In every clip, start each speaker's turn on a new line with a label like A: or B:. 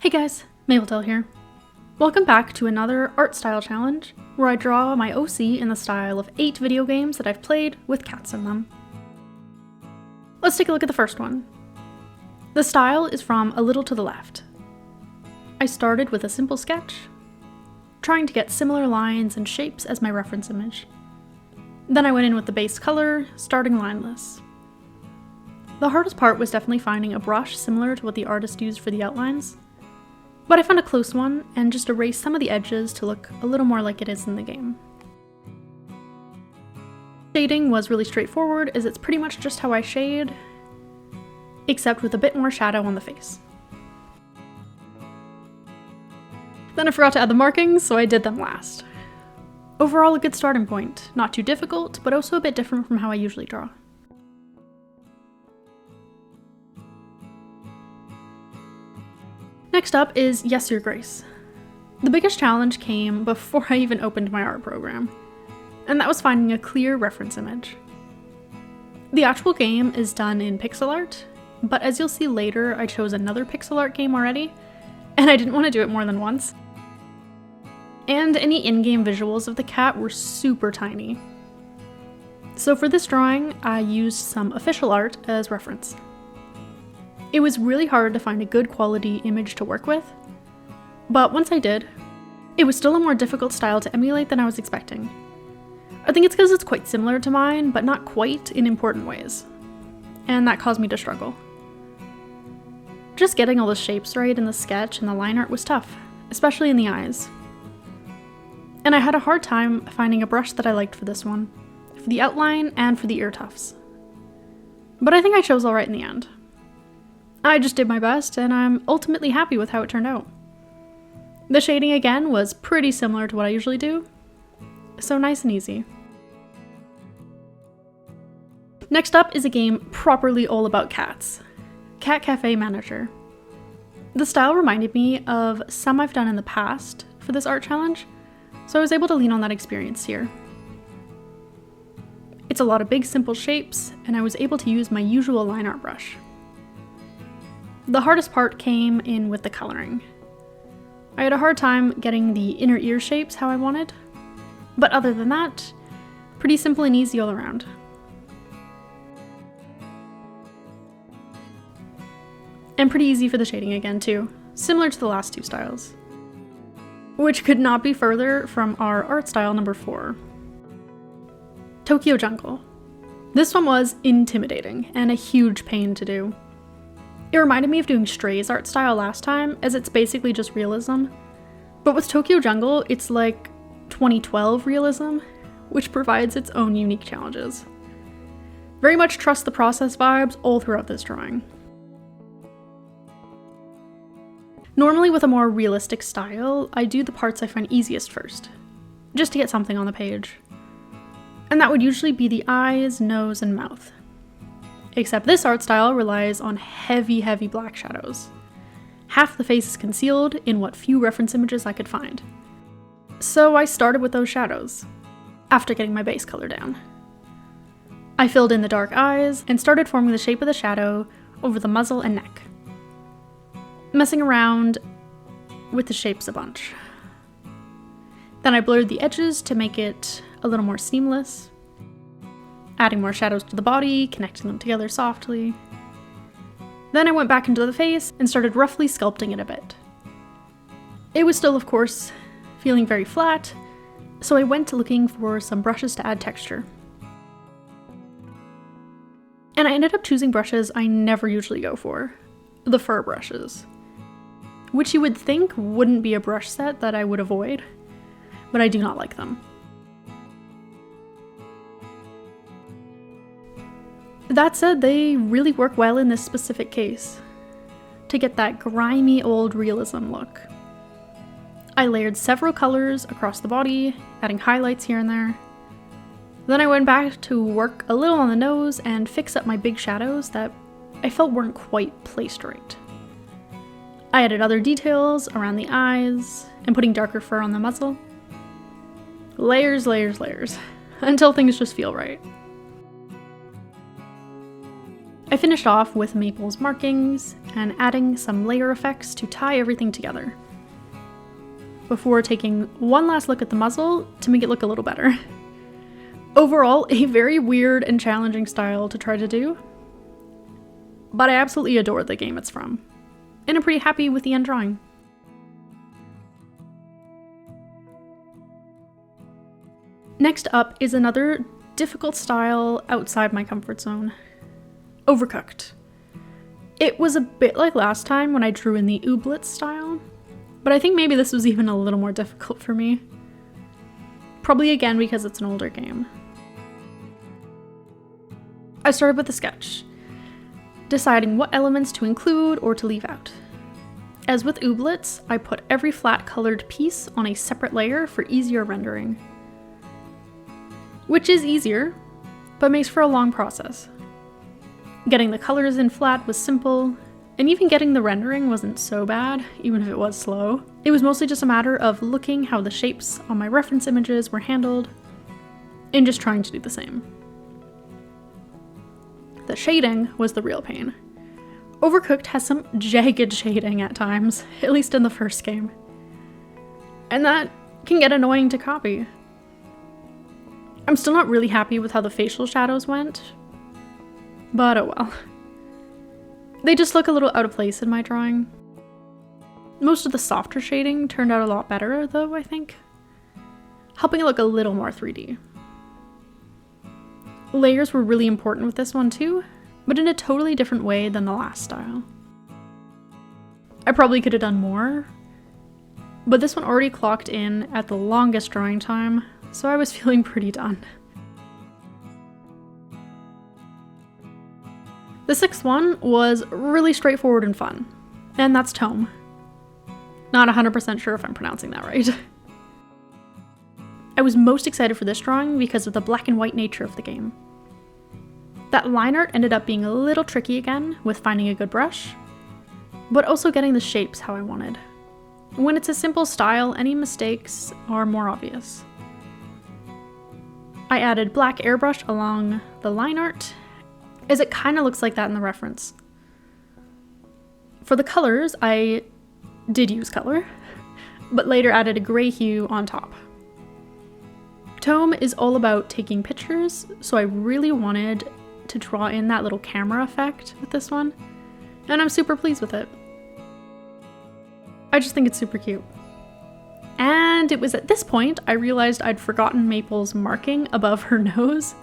A: Hey guys, Mapletail here. Welcome back to another art style challenge where I draw my OC in the style of 8 video games that I've played with cats in them. Let's take a look at the first one. The style is from A Little to the Left. I started with a simple sketch, trying to get similar lines and shapes as my reference image. Then I went in with the base color, starting lineless. The hardest part was definitely finding a brush similar to what the artist used for the outlines, but I found a close one and just erased some of the edges to look a little more like it is in the game. Shading was really straightforward, as it's pretty much just how I shade, except with a bit more shadow on the face. Then I forgot to add the markings, so I did them last. Overall, a good starting point. Not too difficult, but also a bit different from how I usually draw. Next up is Yes, Your Grace. The biggest challenge came before I even opened my art program, and that was finding a clear reference image. The actual game is done in pixel art, but as you'll see later, I chose another pixel art game already, and I didn't want to do it more than once. And any in-game visuals of the cat were super tiny. So for this drawing, I used some official art as reference. It was really hard to find a good quality image to work with, but once I did, it was still a more difficult style to emulate than I was expecting. I think it's because it's quite similar to mine, but not quite in important ways, and that caused me to struggle. Just getting all the shapes right in the sketch and the line art was tough, especially in the eyes. And I had a hard time finding a brush that I liked for this one, for the outline and for the ear tufts. But I think I chose alright in the end. I just did my best, and I'm ultimately happy with how it turned out. The shading again was pretty similar to what I usually do, so nice and easy. Next up is a game properly all about cats, Cat Cafe Manager. The style reminded me of some I've done in the past for this art challenge, so I was able to lean on that experience here. It's a lot of big simple shapes, and I was able to use my usual line art brush. The hardest part came in with the coloring. I had a hard time getting the inner ear shapes how I wanted, but other than that, pretty simple and easy all around. And pretty easy for the shading again too, similar to the last two styles. Which could not be further from our art style number 4. Tokyo Jungle. This one was intimidating and a huge pain to do. It reminded me of doing Stray's art style last time, as it's basically just realism. But with Tokyo Jungle, it's like 2012 realism, which provides its own unique challenges. Very much trust the process vibes all throughout this drawing. Normally with a more realistic style, I do the parts I find easiest first, just to get something on the page. And that would usually be the eyes, nose, and mouth. Except this art style relies on heavy black shadows. Half the face is concealed in what few reference images I could find. So I started with those shadows, after getting my base color down. I filled in the dark eyes and started forming the shape of the shadow over the muzzle and neck, messing around with the shapes a bunch. Then I blurred the edges to make it a little more seamless, adding more shadows to the body, connecting them together softly. Then I went back into the face and started roughly sculpting it a bit. It was still, of course, feeling very flat, so I went looking for some brushes to add texture. And I ended up choosing brushes I never usually go for, the fur brushes, which you would think wouldn't be a brush set that I would avoid, but I do not like them. That said, they really work well in this specific case, to get that grimy old realism look. I layered several colors across the body, adding highlights here and there. Then I went back to work a little on the nose and fix up my big shadows that I felt weren't quite placed right. I added other details around the eyes and putting darker fur on the muzzle. Layers, until things just feel right. I finished off with Maple's markings and adding some layer effects to tie everything together, before taking one last look at the muzzle to make it look a little better. Overall, a very weird and challenging style to try to do, but I absolutely adore the game it's from, and I'm pretty happy with the end drawing. Next up is another difficult style outside my comfort zone. Overcooked. It was a bit like last time when I drew in the ooblets style, but I think maybe this was even a little more difficult for me. Probably again because it's an older game. I started with a sketch, deciding what elements to include or to leave out. As with ooblets, I put every flat colored piece on a separate layer for easier rendering. Which is easier, but makes for a long process. Getting the colors in flat was simple, and even getting the rendering wasn't so bad, even if it was slow. It was mostly just a matter of looking how the shapes on my reference images were handled, and just trying to do the same. The shading was the real pain. Overcooked has some jagged shading at times, at least in the first game. And that can get annoying to copy. I'm still not really happy with how the facial shadows went, but oh well. They just look a little out of place in my drawing. Most of the softer shading turned out a lot better though, I think, helping it look a little more 3D. Layers were really important with this one too, but in a totally different way than the last style. I probably could have done more, but this one already clocked in at the longest drawing time, so I was feeling pretty done. The sixth one was really straightforward and fun, and that's Tome. Not 100% sure if I'm pronouncing that right. I was most excited for this drawing because of the black and white nature of the game. That line art ended up being a little tricky again with finding a good brush, but also getting the shapes how I wanted. When it's a simple style, any mistakes are more obvious. I added black airbrush along the line art, as it kind of looks like that in the reference. For the colors, I did use color, but later added a gray hue on top. Tome is all about taking pictures, so I really wanted to draw in that little camera effect with this one, and I'm super pleased with it. I just think it's super cute. And it was at this point I realized I'd forgotten Maple's marking above her nose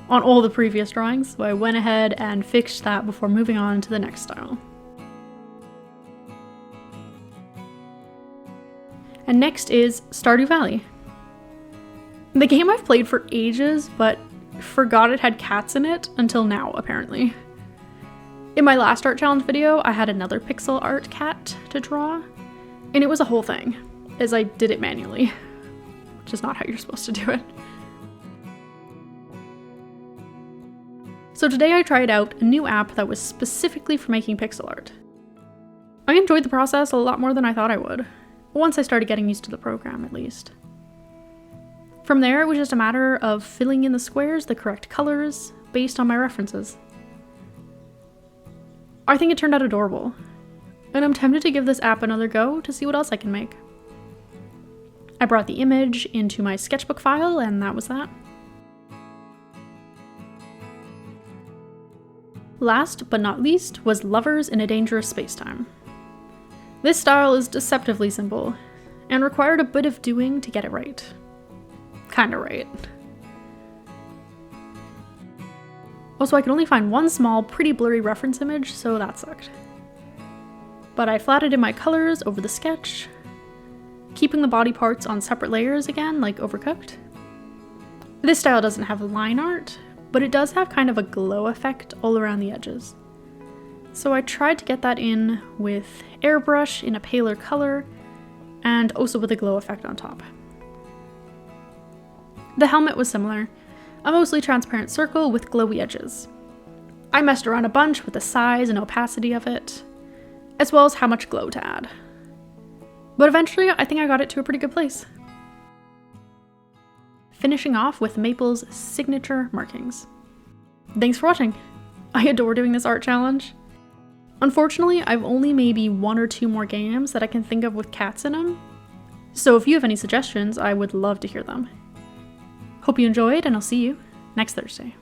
A: on all the previous drawings, so I went ahead and fixed that before moving on to the next style. And next is Stardew Valley. The game I've played for ages, but forgot it had cats in it until now, apparently. In my last art challenge video, I had another pixel art cat to draw, and it was a whole thing, as I did it manually, which is not how you're supposed to do it. So today I tried out a new app that was specifically for making pixel art. I enjoyed the process a lot more than I thought I would, once I started getting used to the program at least. From there, it was just a matter of filling in the squares the correct colors based on my references. I think it turned out adorable, and I'm tempted to give this app another go to see what else I can make. I brought the image into my sketchbook file, and that was that. Last but not least was Lovers in a Dangerous Spacetime. This style is deceptively simple, and required a bit of doing to get it right. Kinda right. Also, I could only find one small, pretty blurry reference image, so that sucked. But I flatted in my colors over the sketch, keeping the body parts on separate layers again, like Overcooked. This style doesn't have line art, but it does have kind of a glow effect all around the edges. So I tried to get that in with airbrush in a paler color, and also with a glow effect on top. The helmet was similar, a mostly transparent circle with glowy edges. I messed around a bunch with the size and opacity of it, as well as how much glow to add. But eventually, I think I got it to a pretty good place. Finishing off with Maple's signature markings. Thanks for watching. I adore doing this art challenge. Unfortunately, I've only maybe 1 or 2 more games that I can think of with cats in them, so if you have any suggestions, I would love to hear them. Hope you enjoyed, and I'll see you next Thursday.